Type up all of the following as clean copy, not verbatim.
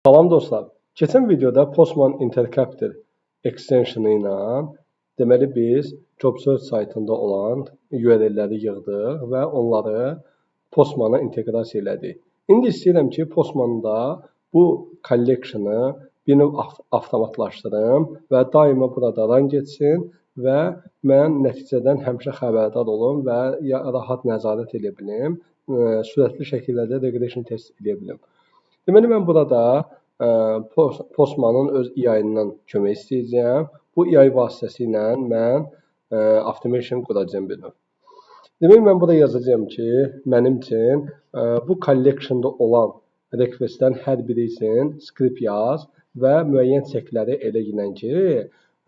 Salam dostlar. Keçən videoda Postman Interactive extensionu ilə deməli biz JobSearch saytında olan URL-ləri yığdıq və onları Postmana inteqrasiya elədik. İndi istəyirəm ki, Postmanda bu collectionu bir növ avtomatlaşdırım və daima burada run getsin və mən nəticədən həmişə xəbərdar olum və rahat nəzarət edə bilim, sürətli şəkildə də regression test edə bilim. Deməli mən burada Postmanın öz EI-ndən kömək istəyəcəyəm. Bu EI vasitəsilə mən automation quracağam bir növ. Deməli mən burada yazacağam ki, mənim üçün bu collectionda olan requestlərin hər biri üçün script yaz və müəyyən çekləri elə ginən ki,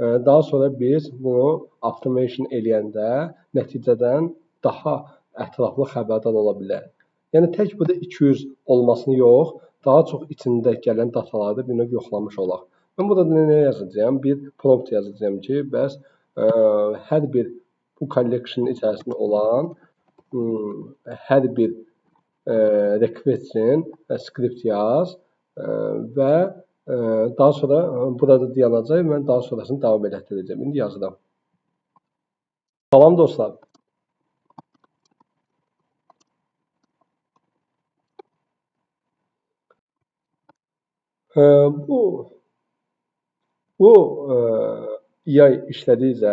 daha sonra biz bunu automation eləyəndə nəticədən daha ətraflı xəbərdar ola bilərik. Yəni tək burada 200 olmasını yox, daha çox içində gələn dataları bir növ yoxlamış olaq. Mən burada nə yazacağam? Bir prompt yazacağam ki, bəs hər bir bu collection içərisində olan hər bir request üçün script yaz və daha sonra burada dayanacaq, mən daha sonrasını davam elətdirəcəm. İndi yazıram. Salam dostlar. Bu EI işlədikcə,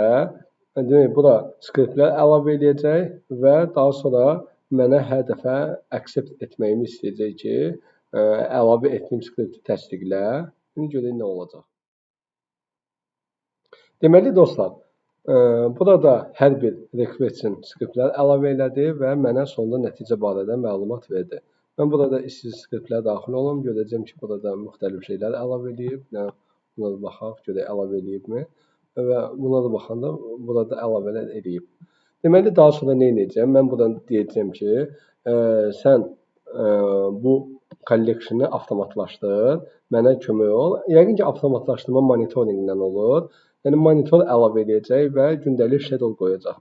demək, bura skriptlər əlavə edəcək və daha sonra mənə hər dəfə accept etməyimi istəyəcək ki, əlavə etdiyim skripti təsdiqlə. İndi görək nə olacaq. Deməli dostlar, burada hər bir request üçün skriptlər əlavə elədi və mənə sonda nəticə barədə məlumat verdi. Mən burada istəyir skriptlərə daxil olum, görəcəm ki, burada müxtəlif şeylər əlavə edib. Buna da baxaq, görək əlavə edibmi və buna da baxanda burada əlavələr edib. Deməli, daha sonra nə edəcəm? Mən buradan deyəcəm ki, sən bu collectionu avtomatlaşdır, mənə kömək ol. Yəqin ki, avtomatlaşdırma monitorinqdən olur. Yəni, monitor əlavə edəcək və gündəlik schedule qoyacaq.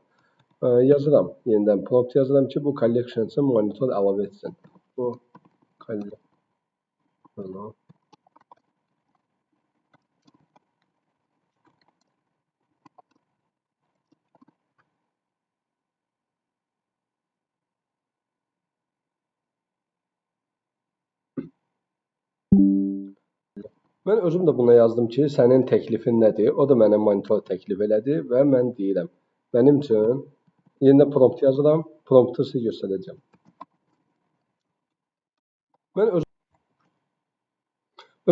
Yazıram, yenidən prompt yazıram ki, bu collection üçün monitor əlavə etsin. Bu collection. Mən özüm də buna yazdım ki, sənin təklifin nədir? O da mənə monitor təklif elədi və mən deyirəm, mənim üçün yenidən prompt yazıram, promptu sizə göstərəcəm.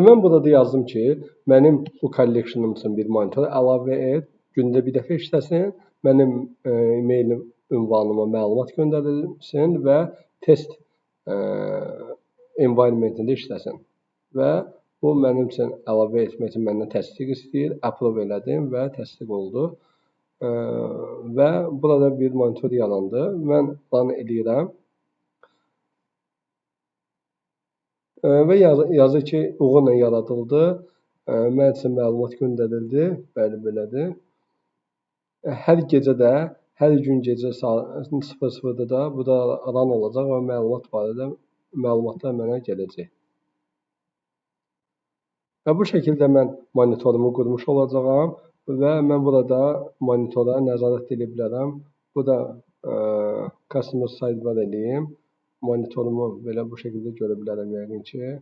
Mən burada yazdım ki, mənim bu collectionum üçün bir monitor əlavə et, gündə bir dəfə işləsin, mənim e-mail ünvanıma məlumat göndərilsin və test environmentində işləsin. Və bu mənim üçün əlavə etmək üçün məndən təsdiq istəyir, approve elədim və təsdiq oldu. Və burada bir monitor yarandı. Mən run eləyirəm. Və yazır ki, uğurla yaradıldı. Mən üçün məlumat göndərildi. Bəli, belədir. Hər gecə də, hər gün gecə saat 00-da da bu da run olacaq və məlumat barədə məlumatlar mənə gələcək. Və bu şəkildə mən monitorumu qurmuş olacağam və mən burada monitora nəzarət edə bilərəm. Bu da customer sidebar eləyim. Monitorumu belə bu şəkildə görə bilərəm yəqin ki.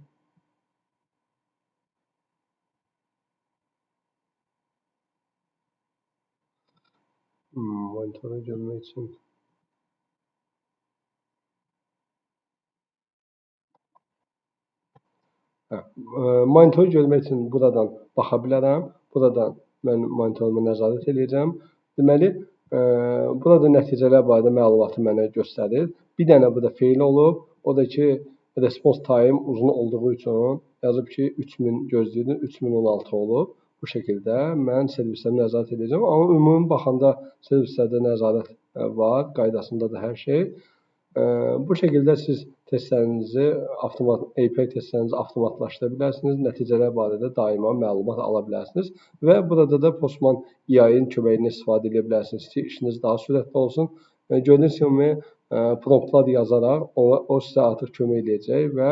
Monitoru görmək üçün. Monitoru görmək üçün buradan baxa bilərəm. Buradan mən monitorumu nəzarət edəcəm. Deməli, burada nəticələr barədə məlumatı mənə göstərir. Bir dənə burada fail olub. O da ki, response time uzun olduğu üçün yazıb ki, 3000 gözləyirdim, 3016 olub. Bu şəkildə mən servislərə nəzarət edəcəm. Amma ümumi baxanda servislərdə nəzarət var, qaydasındadır hər şey. Bu şəkildə siz testlərinizi API testlərinizi avtomatlaşdıra bilərsiniz. Nəticələr barədə daima məlumat ala bilərsiniz və burada da Postman EI-in köməyindən istifadə edə bilərsiniz ki, işiniz daha sürətli olsun. Gördüyünüz kimi promptlar yazaraq o sizə artıq kömək edəcək və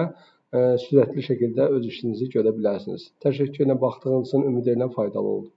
sürətli şəkildə öz işinizi görə bilərsiniz. Təşəkkürlə baxdığınız üçün ümid edirəm faydalı oldu.